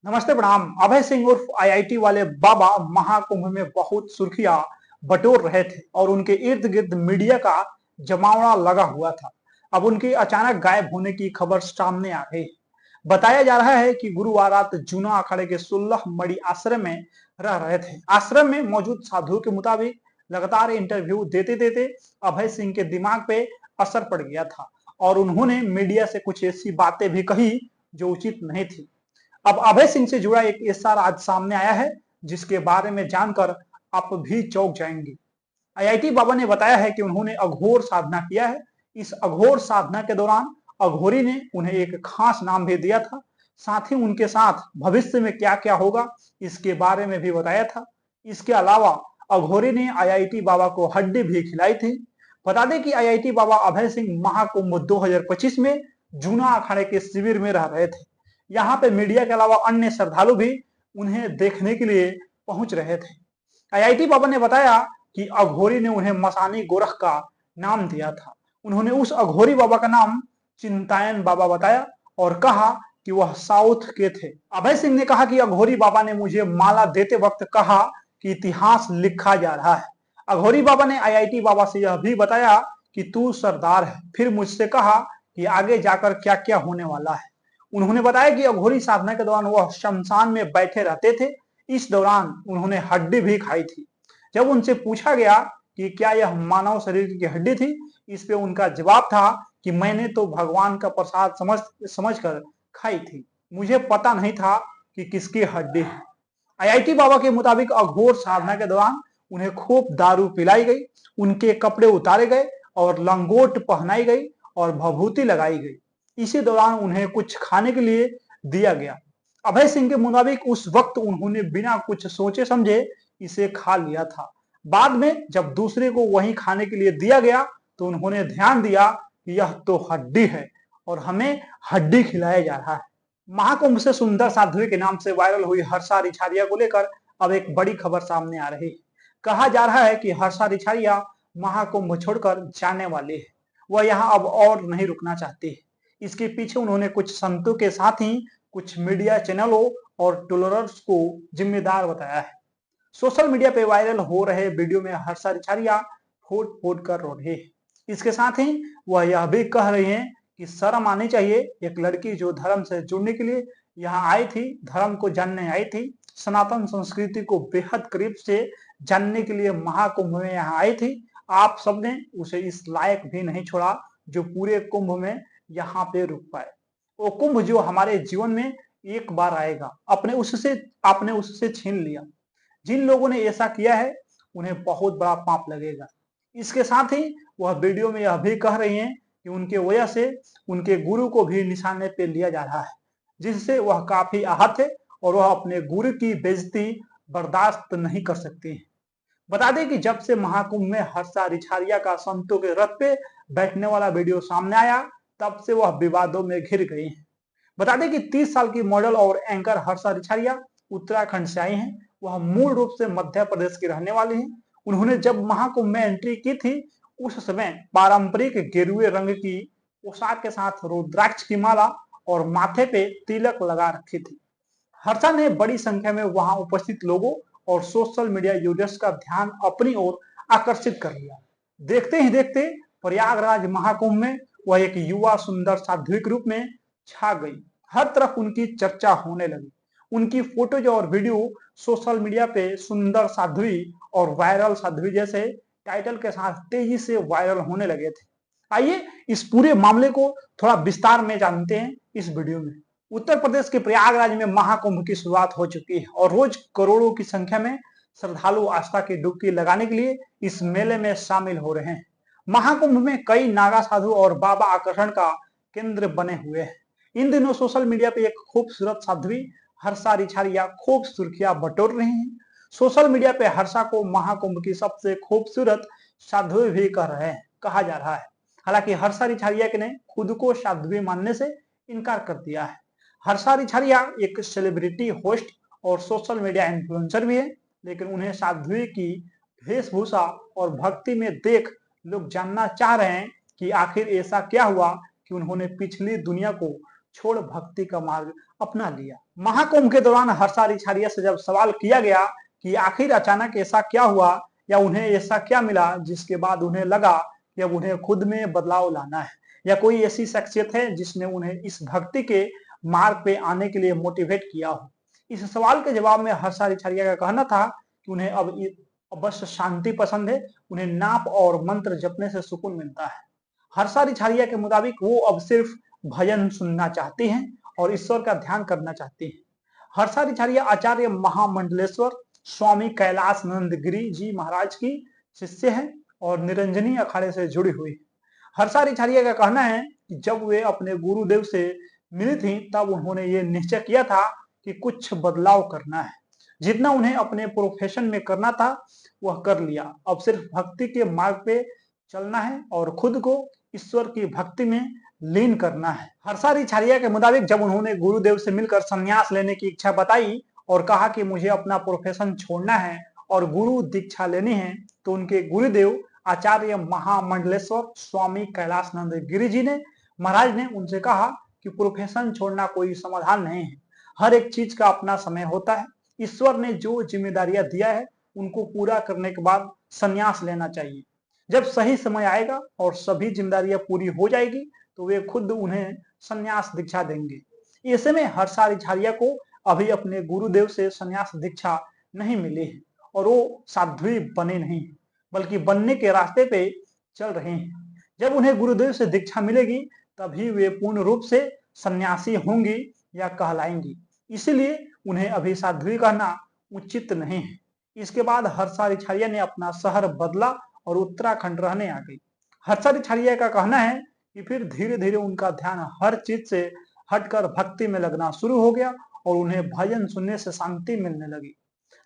नमस्ते प्रणाम। अभय सिंह उर्फ आईआईटी वाले बाबा महाकुंभ में बहुत सुर्खियां बटोर रहे थे और उनके इर्द गिर्द मीडिया का जमावड़ा लगा हुआ था। अब उनके अचानक गायब होने की खबर सामने आ गई है। बताया जा रहा है कि गुरुवार रात जूना अखाड़े के 16 मणि आश्रम में रह रहे थे। आश्रम में मौजूद साधुओं के मुताबिक लगातार इंटरव्यू देते देते अभय सिंह के दिमाग पे असर पड़ गया था और उन्होंने मीडिया से कुछ ऐसी बातें भी कही जो उचित नहीं थी। अब अभय सिंह से जुड़ा एक किस्सा आज सामने आया है जिसके बारे में जानकर आप भी चौंक जाएंगे। आईआईटी बाबा ने बताया है कि उन्होंने अघोर साधना किया है। इस अघोर साधना के दौरान अघोरी ने उन्हें एक खास नाम भी दिया था। साथ ही उनके साथ भविष्य में क्या क्या होगा इसके बारे में भी बताया था। इसके अलावा अघोरी ने आईआईटी बाबा को हड्डी भी खिलाई थी। बता दें कि आईआईटी बाबा अभय सिंह महाकुंभ 2025 में जूना अखाड़े के शिविर में रह रहे थे। यहाँ पे मीडिया के अलावा अन्य श्रद्धालु भी उन्हें देखने के लिए पहुंच रहे थे। आईआईटी बाबा ने बताया कि अघोरी ने उन्हें मसानी गोरख का नाम दिया था। उन्होंने उस अघोरी बाबा का नाम चिंतायन बाबा बताया और कहा कि वह साउथ के थे। अभय सिंह ने कहा कि अघोरी बाबा ने मुझे माला देते वक्त कहा कि इतिहास लिखा जा रहा है। अघोरी बाबा ने आईआईटी बाबा से यह भी बताया कि तू सरदार है। फिर मुझसे कहा कि आगे जाकर क्या क्या होने वाला है। उन्होंने बताया कि अघोरी साधना के दौरान वह शमशान में बैठे रहते थे। इस दौरान उन्होंने हड्डी भी खाई थी। जब उनसे पूछा गया कि क्या यह मानव शरीर की हड्डी थी, इस पे उनका जवाब था कि मैंने तो भगवान का प्रसाद समझकर खाई थी, मुझे पता नहीं था कि किसकी हड्डी है। आईआईटी बाबा के मुताबिक अघोर साधना के दौरान उन्हें खूब दारू पिलाई गई, उनके कपड़े उतारे गए और लंगोट पहनाई गई और भभूति लगाई गई। इसी दौरान उन्हें कुछ खाने के लिए दिया गया। अभय सिंह के मुताबिक उस वक्त उन्होंने बिना कुछ सोचे समझे इसे खा लिया था। बाद में जब दूसरे को वही खाने के लिए दिया गया तो उन्होंने ध्यान दिया कि यह तो हड्डी है और हमें हड्डी खिलाया जा रहा है। महाकुंभ से सुंदर साध्वी के नाम से वायरल हुई हर्षा रिछारिया को लेकर अब एक बड़ी खबर सामने आ रही है। कहा जा रहा है कि हर्षा रिछारिया महाकुंभ छोड़कर जाने वाली है। वह यहाँ अब और नहीं रुकना चाहती है। इसके पीछे उन्होंने कुछ संतों के साथ ही कुछ मीडिया चैनलों और ट्रोलर्स को जिम्मेदार बताया है। सोशल मीडिया पे वायरल हो रहे वीडियो में हर्षा रिछारिया फूट फूट कर रो रही है। इसके साथ ही वह यह भी कह रही हैं कि शर्म आनी चाहिए, एक लड़की जो धर्म से जुड़ने के लिए यहाँ आई थी, धर्म को जानने आई थी, सनातन संस्कृति को बेहद करीब से जानने के लिए महाकुंभ में यहाँ आई थी। आप सबने उसे इस लायक भी नहीं छोड़ा जो पूरे कुंभ में यहाँ पे रुक पाए। वो कुंभ जो हमारे जीवन में एक बार आएगा, आपने उससे छीन लिया। जिन लोगों ने ऐसा किया है उन्हें बहुत बड़ा पाप लगेगा। इसके साथ ही वह वीडियो में यह भी कह रही हैं कि उनके वजह से उनके गुरु को भी निशाने पे लिया जा रहा है, जिससे वह काफी आहत है और वह अपने गुरु की बेइज्जती बर्दाश्त नहीं कर सकती है। बता दें कि जब से महाकुंभ में हर्षा रिछारिया का संतों के रथ पे बैठने वाला वीडियो सामने आया, तब से वह विवादों में घिर गई है। बता दें कि 30 साल की मॉडल और एंकर हर्षा रिछारिया उत्तराखंड से आई हैं। वह मूल रूप से मध्य प्रदेश की रहने वाली हैं। उन्होंने जब महाकुंभ में एंट्री की थी उस समय पारंपरिक गेरुए रंग की पोशाक के साथ रुद्राक्ष की माला और माथे पे तिलक लगा रखी थी। हर्षा ने बड़ी संख्या में वहां उपस्थित लोगों और सोशल मीडिया यूजर्स का ध्यान अपनी ओर आकर्षित कर लिया। देखते ही देखते प्रयागराज महाकुंभ में वह एक युवा सुंदर साध्वी के रूप में छा गई। हर तरफ उनकी चर्चा होने लगी। उनकी फोटोज और वीडियो सोशल मीडिया पे सुंदर साध्वी और वायरल साध्वी जैसे टाइटल के साथ तेजी से वायरल होने लगे थे। आइए इस पूरे मामले को थोड़ा विस्तार में जानते हैं इस वीडियो में। उत्तर प्रदेश के प्रयागराज में महाकुंभ की शुरुआत हो चुकी है और रोज करोड़ों की संख्या में श्रद्धालु आस्था की डुबकी लगाने के लिए इस मेले में शामिल हो रहे हैं। महाकुंभ में कई नागा साधु और बाबा आकर्षण का केंद्र बने हुए हैं। इन दिनों सोशल मीडिया पे एक खूबसूरत साध्वी हर्षा रिछारिया खूब सुर्खियां बटोर रही हैं। सोशल मीडिया पे हर्षा को महाकुंभ की सबसे खूबसूरत साध्वी भी कहा जा रहा है। हालांकि हर्षा रिछारिया ने खुद को साध्वी मानने से इनकार कर दिया है। हर्षा रिछारिया एक सेलिब्रिटी होस्ट और सोशल मीडिया इन्फ्लुएंसर भी है, लेकिन उन्हें साध्वी की वेशभूषा और भक्ति में देख लोग जानना चाह रहे हैं कि आखिर ऐसा क्या हुआ कि उन्होंने पिछली दुनिया को छोड़ भक्ति का मार्ग अपना लिया। महाकुंभ के दौरान हर्षारिछारिया से जब सवाल किया गया कि आखिर अचानक ऐसा क्या हुआ या उन्हें ऐसा क्या मिला जिसके बाद उन्हें लगा कि अब उन्हें खुद में बदलाव लाना है, या कोई ऐसी शख्सियत है जिसने उन्हें इस भक्ति के मार्ग पे आने के लिए मोटिवेट किया हो। इस सवाल के जवाब में हर्षारिछारिया का कहना था कि उन्हें अब बस शांति पसंद है, उन्हें नाप और मंत्र जपने से सुकून मिलता है। हर्षारिछारिया के मुताबिक वो अब सिर्फ भजन सुनना चाहती हैं और ईश्वर का ध्यान करना चाहती हैं। हर्षारिछारिया आचार्य महामंडलेश्वर स्वामी कैलाशनंद गिरी जी महाराज की शिष्य हैं और निरंजनी अखाड़े से जुड़ी हुई। हर्षारिछारिया का कहना है कि जब वे अपने गुरुदेव से मिली थी तब उन्होंने ये निश्चय किया था कि कुछ बदलाव करना है। जितना उन्हें अपने प्रोफेशन में करना था वह कर लिया, अब सिर्फ भक्ति के मार्ग पे चलना है और खुद को ईश्वर की भक्ति में लीन करना है। हर्षारिछारिया के मुताबिक जब उन्होंने गुरुदेव से मिलकर संन्यास लेने की इच्छा बताई और कहा कि मुझे अपना प्रोफेशन छोड़ना है और गुरु दीक्षा लेनी है, तो उनके गुरुदेव आचार्य महामंडलेश्वर स्वामी कैलाशनंद गिरी जी ने महाराज ने उनसे कहा कि प्रोफेशन छोड़ना कोई समाधान नहीं है, हर एक चीज का अपना समय होता है। ईश्वर ने जो जिम्मेदारियां दिया है उनको पूरा करने के बाद संन्यास लेना चाहिए। जब सही समय आएगा और सभी जिम्मेदारियां पूरी हो जाएगी तो वे खुद उन्हें संन्यास दीक्षा देंगे। ऐसे में हर्षारिछारिया को अभी अपने गुरुदेव से संन्यास दीक्षा नहीं मिली है और वो साध्वी बने नहीं बल्कि बनने के रास्ते पे चल रहे हैं। जब उन्हें गुरुदेव से दीक्षा मिलेगी तभी वे पूर्ण रूप से सन्यासी होंगी या कहलाएंगी, इसलिए उन्हें अभी साध्वी कहना उचित नहीं है। इसके बाद हर्षारिछारिया ने अपना शहर बदला और उत्तराखंड रहने आ गई। हर्षारिछारिया का कहना है कि फिर धीरे धीरे उनका ध्यान हर चीज से हटकर भक्ति में लगना शुरू हो गया और उन्हें भजन सुनने से शांति मिलने लगी।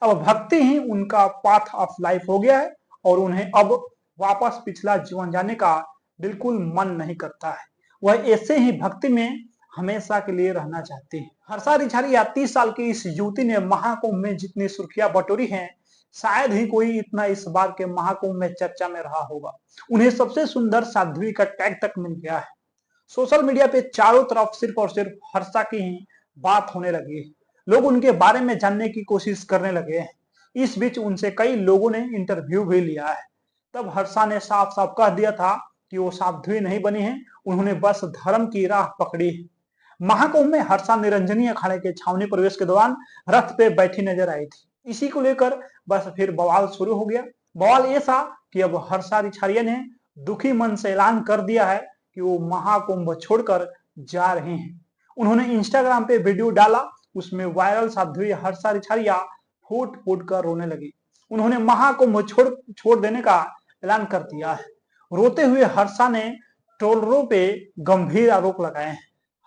अब भक्ति ही उनका पाथ ऑफ लाइफ हो गया है और उन्हें अब वापस पिछला जीवन जाने का बिल्कुल मन नहीं करता है। वह ऐसे ही भक्ति में हमेशा के लिए रहना चाहती है। हर्षारिछारिया 30 साल की इस युवती ने महाकुंभ में जितनी सुर्खियां बटोरी हैं, शायद ही कोई इतना इस बार के महाकुंभ में चर्चा में रहा होगा। उन्हें सबसे सुंदर साध्वी का टैग तक मिल गया है। सोशल मीडिया पे चारों तरफ सिर्फ और सिर्फ हर्षा की ही बात होने लगी है। लोग उनके बारे में जानने की कोशिश करने लगे हैं। इस बीच उनसे कई लोगों ने इंटरव्यू भी लिया है। तब हर्षा ने साफ साफ कह दिया था कि वो साध्वी नहीं बनी है, उन्होंने बस धर्म की राह पकड़ी है। महाकुंभ में हर्षा निरंजनी अखाड़े के छावनी प्रवेश के दौरान रथ पे बैठी नजर आई थी। इसी को लेकर बस फिर बवाल शुरू हो गया। बवाल ऐसा कि अब हर्षारिछारिया ने दुखी मन से ऐलान कर दिया है कि वो महाकुंभ छोड़कर जा रहे हैं। उन्होंने इंस्टाग्राम पे वीडियो डाला, उसमें वायरल साध्वी हर्षारिछारिया फूट फूट कर रोने लगी। उन्होंने महाकुंभ छोड़ देने का ऐलान कर दिया है। रोते हुए हर्षा ने ट्रोलरों पे गंभीर आरोप लगाए हैं।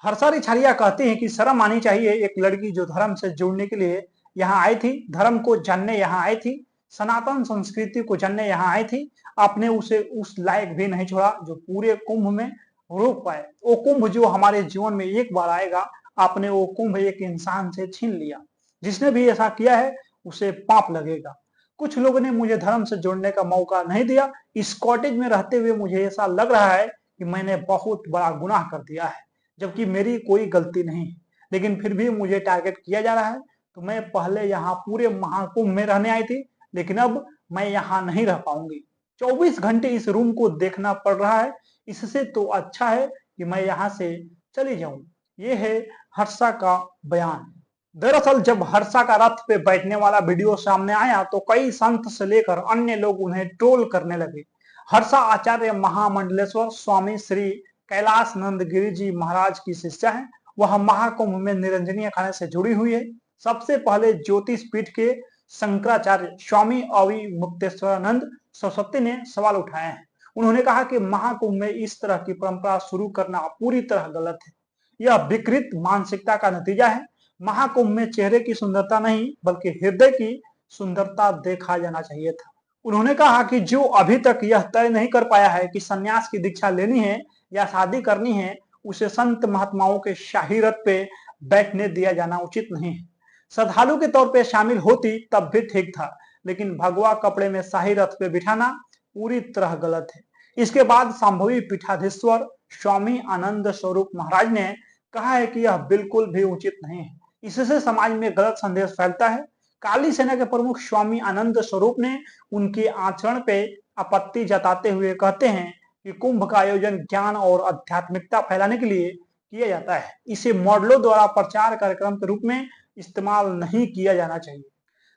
हर्षारिछारिया कहती हैं कि शर्म आनी चाहिए, एक लड़की जो धर्म से जुड़ने के लिए यहाँ आई थी, धर्म को जानने यहाँ आई थी, सनातन संस्कृति को जानने यहाँ आई थी, आपने उसे उस लायक भी नहीं छोड़ा जो पूरे कुंभ में रोक पाए। वो कुंभ जो हमारे जीवन में एक बार आएगा, आपने वो कुंभ एक इंसान से छीन लिया। जिसने भी ऐसा किया है उसे पाप लगेगा। कुछ लोगों ने मुझे धर्म से जोड़ने का मौका नहीं दिया। इस कॉटेज में रहते हुए मुझे ऐसा लग रहा है कि मैंने बहुत बड़ा गुनाह कर दिया है, जबकि मेरी कोई गलती नहीं, लेकिन फिर भी मुझे टारगेट किया जा रहा है। तो मैं पहले यहाँ पूरे महाकुंभ में रहने आई थी, लेकिन अब मैं यहाँ नहीं रह पाऊंगी। 24 घंटे इस रूम को देखना पड़ रहा है, इससे तो अच्छा है कि मैं यहाँ से चली जाऊं। ये है हर्षा का बयान। दरअसल जब हर्षा का रथ पे बैठने वाला वीडियो सामने आया तो कई संत से लेकर अन्य लोग उन्हें ट्रोल करने लगे। हर्षा आचार्य महामंडलेश्वर स्वामी श्री कैलाशनंद गिरी जी महाराज की शिष्या है। वह महाकुंभ में निरंजनी अखाड़े से जुड़ी हुई है। सबसे पहले ज्योतिष पीठ के शंकराचार्य स्वामी अविमुक्तेश्वरानंद सरस्वती ने सवाल उठाए हैं। उन्होंने कहा कि महाकुंभ में इस तरह की परंपरा शुरू करना पूरी तरह गलत है। यह विकृत मानसिकता का नतीजा है। महाकुंभ में चेहरे की सुंदरता नहीं बल्कि हृदय की सुंदरता देखा जाना चाहिए था। उन्होंने कहा कि जो अभी तक यह तय नहीं कर पाया है कि संन्यास की दीक्षा लेनी है या शादी करनी है, उसे संत महात्माओं के शाही रथ पे बैठने दिया जाना उचित नहीं है। श्रद्धालु के तौर पे शामिल होती तब भी ठीक था, लेकिन भगवा कपड़े में शाही रथ पे बिठाना पूरी तरह गलत है। इसके बाद संभवी पीठाधीश्वर स्वामी आनंद स्वरूप महाराज ने कहा है कि यह बिल्कुल भी उचित नहीं है। इससे समाज में गलत संदेश फैलता है। काली सेना के प्रमुख स्वामी आनंद स्वरूप ने उनके आचरण पे आपत्ति जताते हुए कहते हैं कि कुंभ का आयोजन ज्ञान और आध्यात्मिकता फैलाने के लिए किया जाता है। इसे मॉडलों द्वारा प्रचार कार्यक्रम के रूप में इस्तेमाल नहीं किया जाना चाहिए।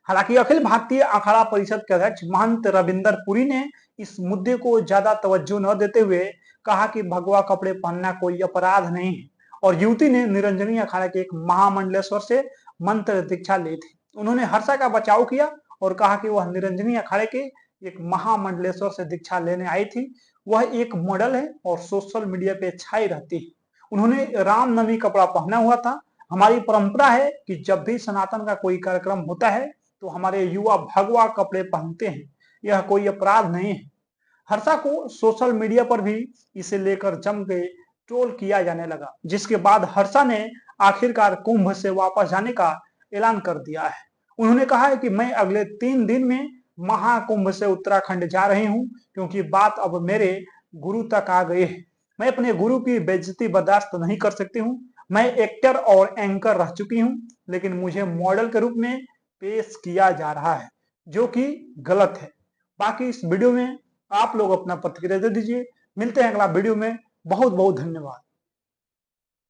हालांकि अखिल भारतीय अखाड़ा परिषद के अध्यक्ष महंत रविंदर पुरी ने इस मुद्दे को ज्यादा तवज्जो न देते हुए कहा कि भगवा कपड़े पहनना कोई अपराध नहीं है और युवती ने निरंजनी अखाड़ा के एक महामंडलेश्वर से मंत्र दीक्षा ली थी। उन्होंने हर्षा का बचाव किया और कहा कि वह निरंजनी अखाड़े के एक महामंडलेश्वर से दीक्षा लेने आई थी। वह एक मॉडल है और सोशल मीडिया पे छाई रहती है। उन्होंने रामनवमी कपड़ा पहना हुआ था। हमारी परंपरा है कि जब भी सनातन का कोई कार्यक्रम होता है तो हमारे युवा भगवा कपड़े पहनते हैं। यह कोई अपराध नहीं है। हर्षा को सोशल मीडिया पर भी इसे लेकर जम के ट्रोल किया जाने लगा, जिसके बाद हर्षा ने आखिरकार कुंभ से वापस जाने का ऐलान कर दिया है। उन्होंने कहा है कि मैं अगले 3 दिन में महाकुंभ से उत्तराखंड जा रही हूं, क्योंकि बात अब मेरे गुरु तक आ गई है। मैं अपने गुरु की बेइज्जती बर्दाश्त नहीं कर सकती हूँ। मैं एक्टर और एंकर रह चुकी हूँ, लेकिन मुझे मॉडल के रूप में पेश किया जा रहा है, जो कि गलत है। बाकी इस वीडियो में आप लोग अपना प्रतिक्रिया दे दीजिए। मिलते हैं अगला वीडियो में। बहुत बहुत धन्यवाद।